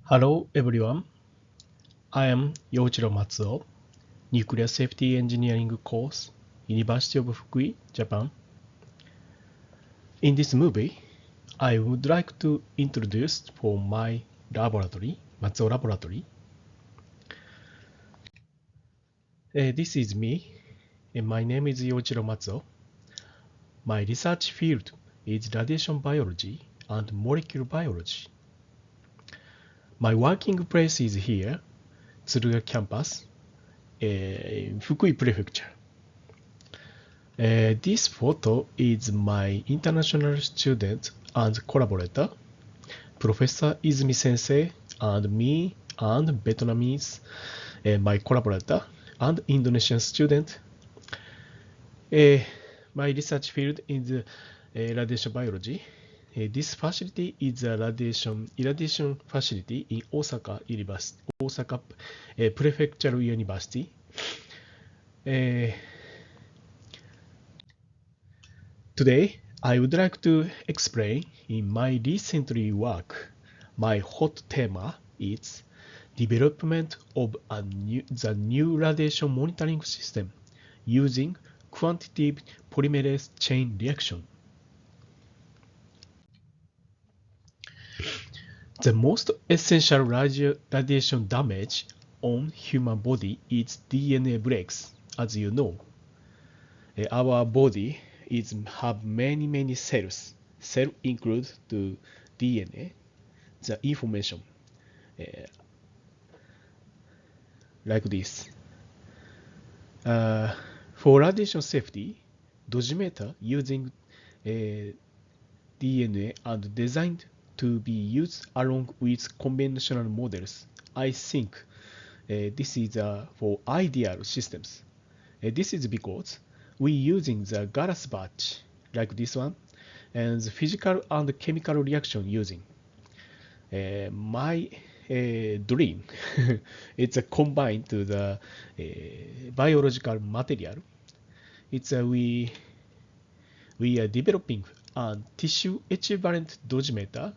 Hello everyone, I am Youichirou MATUO, Nuclear Safety Engineering course, University of Fukui, Japan. In this movie, I would like to introduce for my laboratory, MATUO Laboratory. This is me, and my name is Youichirou MATUO. My research field is radiation biology and molecular biology. My working place is here, Tsuruga campus, in Fukui Prefecture. This photo is my international student and collaborator, Professor Izumi Sensei, and me, and Vietnamese, my collaborator, and Indonesian student. My research field is radiation biology. This facility is a irradiation facility in Osaka Prefectural University. Today, I would like to explain in my recently work, my hot theme is development of the new radiation monitoring system using quantitative polymerase chain reaction. The most essential radiation damage on human body is DNA breaks, as you know. Our body have many cells. Cell include the DNA, the information, like this. For radiation safety, dosimeter using DNA and designed to be used along with conventional models. I think this is for ideal systems. This is because we using the Garas batch like this one and the physical and chemical reaction using. My dream it's a combined to the biological material. It's we are developing a tissue equivalent dosimeter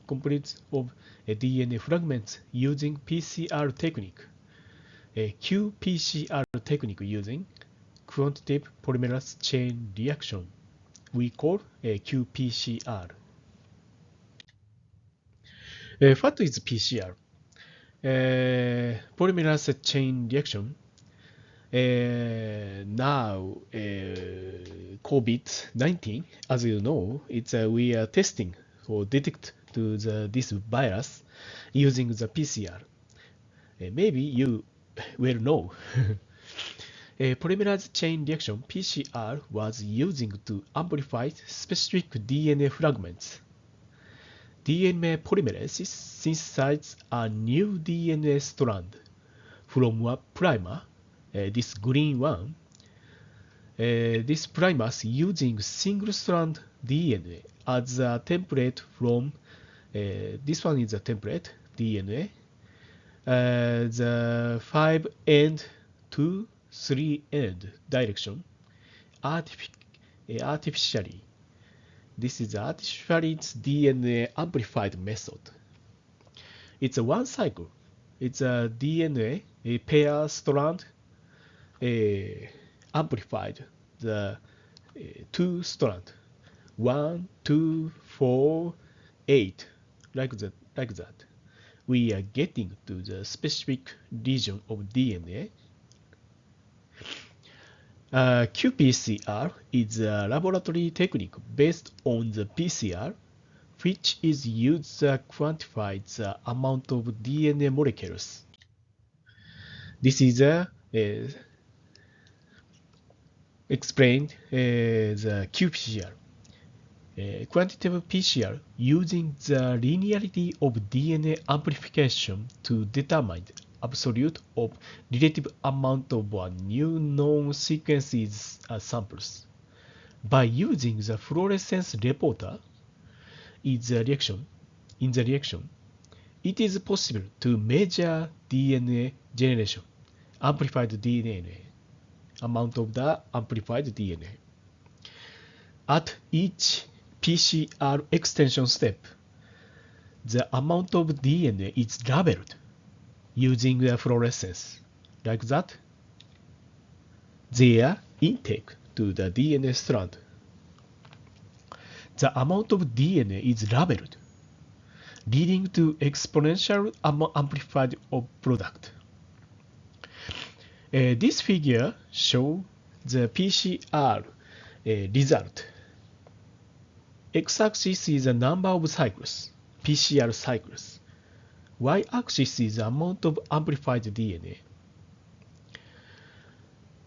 complete of DNA fragments using PCR technique. qPCR technique using quantitative polymerase chain reaction. We call qPCR. What is PCR? Polymerase chain reaction. Now, COVID-19, as you know, we are testing or detect to this virus using the PCR. Maybe you will know. Polymerase chain reaction (PCR) was using to amplify specific DNA fragments. DNA polymerase synthesizes a new DNA strand from a primer, this green one. This primers using single-strand DNA as a template from this one is a template DNA. The 5-end to 3-end direction artificially. This is artificially DNA amplified method. It's a one cycle. It's a DNA pair strand amplified the two strand 1, 2, 4, 8 like that. We are getting to the specific region of DNA. qPCR is a laboratory technique based on the PCR, which is used to quantify the amount of DNA molecules. This is explained the qPCR. Quantitative PCR using the linearity of DNA amplification to determine absolute or relative amount of new known sequences samples. By using the fluorescence reporter in the reaction, it is possible to measure DNA generation, amplified DNA, amount of the amplified DNA. At each PCR extension step, the amount of DNA is labeled using a fluorescence, like that. Their intake to the DNA strand. The amount of DNA is labeled, leading to exponential amplified of product. This figure shows the PCR result. X-axis is the number of cycles, PCR cycles. Y-axis is the amount of amplified DNA.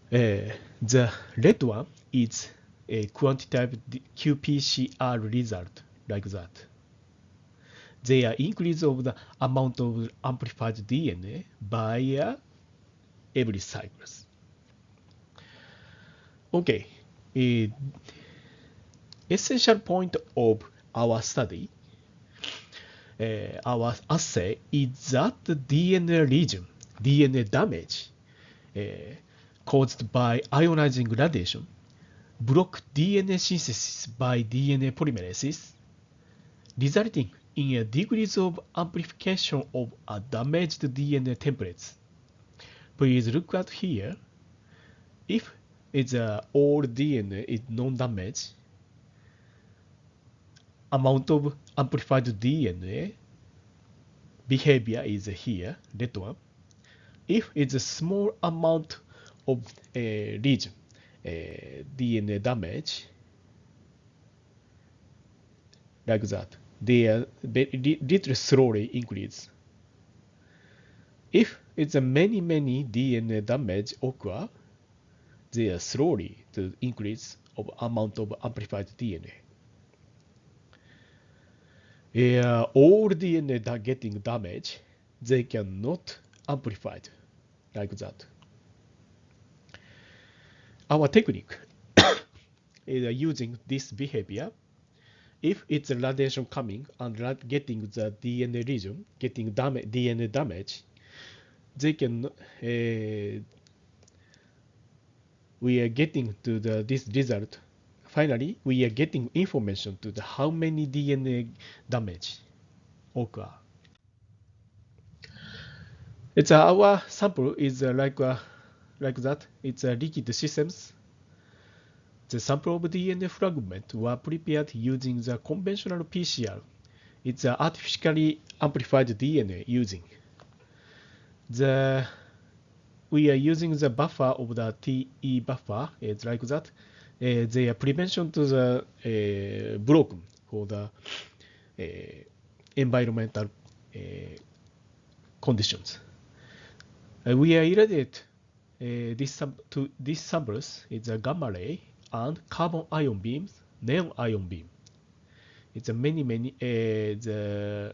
The red one is a quantitative qPCR result, like that. They are increase of the amount of amplified DNA by every cycles. Okay, essential point of our study, our assay is that the DNA lesion, DNA damage caused by ionizing radiation block DNA synthesis by DNA polymerases, resulting in a degrees of amplification of a damaged DNA templates. Please look at here. If it's all DNA is non-damaged, amount of amplified DNA behavior is here, that one. If it's a small amount of region, DNA damage, like that, they are little slowly increase. If it's a many DNA damage occur, they are slowly to increase of amount of amplified DNA. All DNA that getting damaged, they cannot amplified like that. Our technique is using this behavior. If it's a radiation coming and getting the DNA region, getting DNA damage, they can we are getting to this result. Finally, we are getting information to the how many DNA damage occur. It's our sample is like that. It's a liquid systems. The sample of DNA fragment were prepared using the conventional PCR. It's artificially amplified DNA using. We are using the buffer of the TE buffer. It's like that. They are prevention to the broken for the environmental conditions. We are irradiate these samples. It's a gamma ray and carbon ion beams, neon ion beam. It's a many the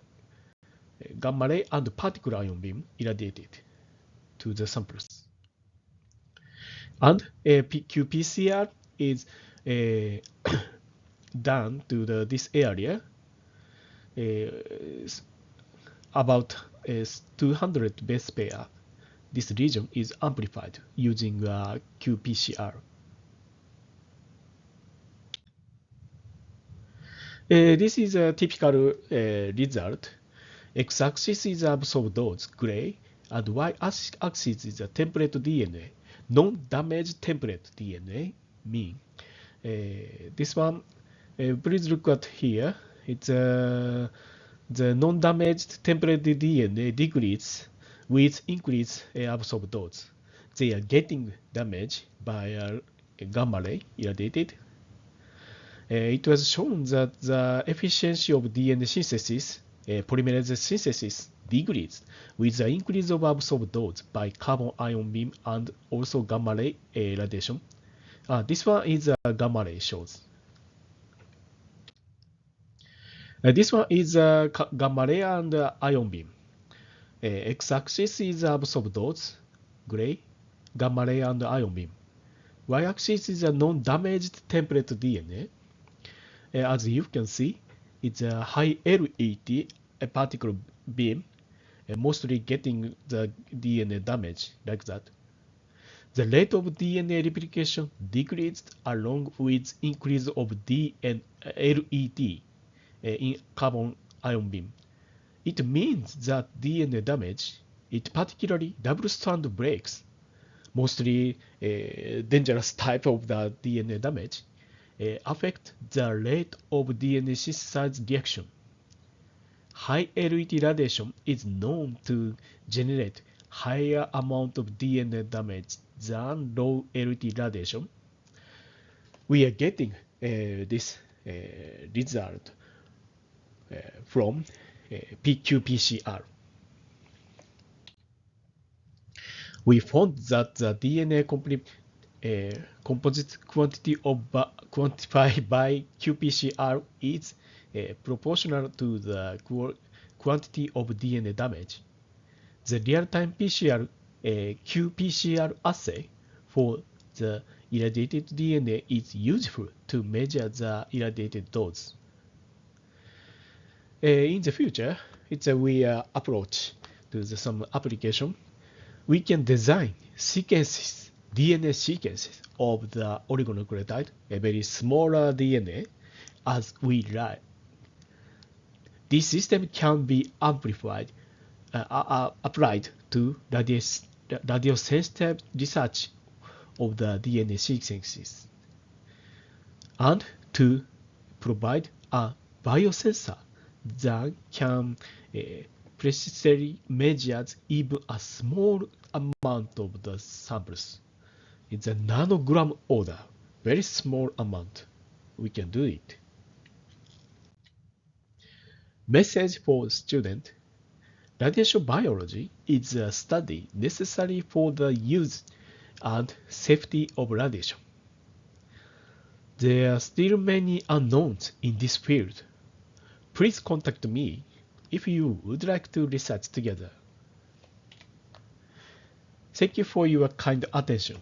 gamma ray and particle ion beam irradiated to the samples. And qPCR is done to this area about 200 base pair. This region is amplified using qPCR. This is a typical result. X-axis is absorbed dose, gray, and y-axis is a template DNA, non-damaged template DNA, mean. This one, please look at here. It's the non-damaged template DNA decrease with increased absorbed dose. They are getting damaged by gamma ray irradiated. It was shown that the efficiency of DNA synthesis, polymerase synthesis, decreased with the increase of absorbed dose by carbon ion beam and also gamma ray radiation. This one is gamma ray shows. This one is gamma ray and ion beam. X-axis is absorbed dose, gray, gamma ray and ion beam. Y-axis is a non-damaged template DNA. As you can see, it's a high LET particle beam, mostly getting the DNA damage like that. The rate of DNA replication decreased along with increase of LET in carbon ion beam. It means that DNA damage, it particularly double-strand breaks, mostly dangerous type of the DNA damage, affect the rate of DNA synthesize reaction. High LET radiation is known to generate higher amount of DNA damage than low LET radiation. We are getting this result from PQPCR. We found that the DNA composite quantity quantified by qPCR is proportional to the quantity of DNA damage. The real-time PCR qPCR assay for the irradiated DNA is useful to measure the irradiated dose. In the future, it's a weird approach to some application. We can design sequences, DNA sequences of the oligonucleotide, a very smaller DNA, as we like. This system can be applied to radiosensitive research of the DNA sequences, and to provide a biosensor that can precisely measure even a small amount of the samples. It's a nanogram order, very small amount. We can do it. Message for student. Radiation biology is a study necessary for the use and safety of radiation. There are still many unknowns in this field. Please contact me if you would like to research together. Thank you for your kind attention.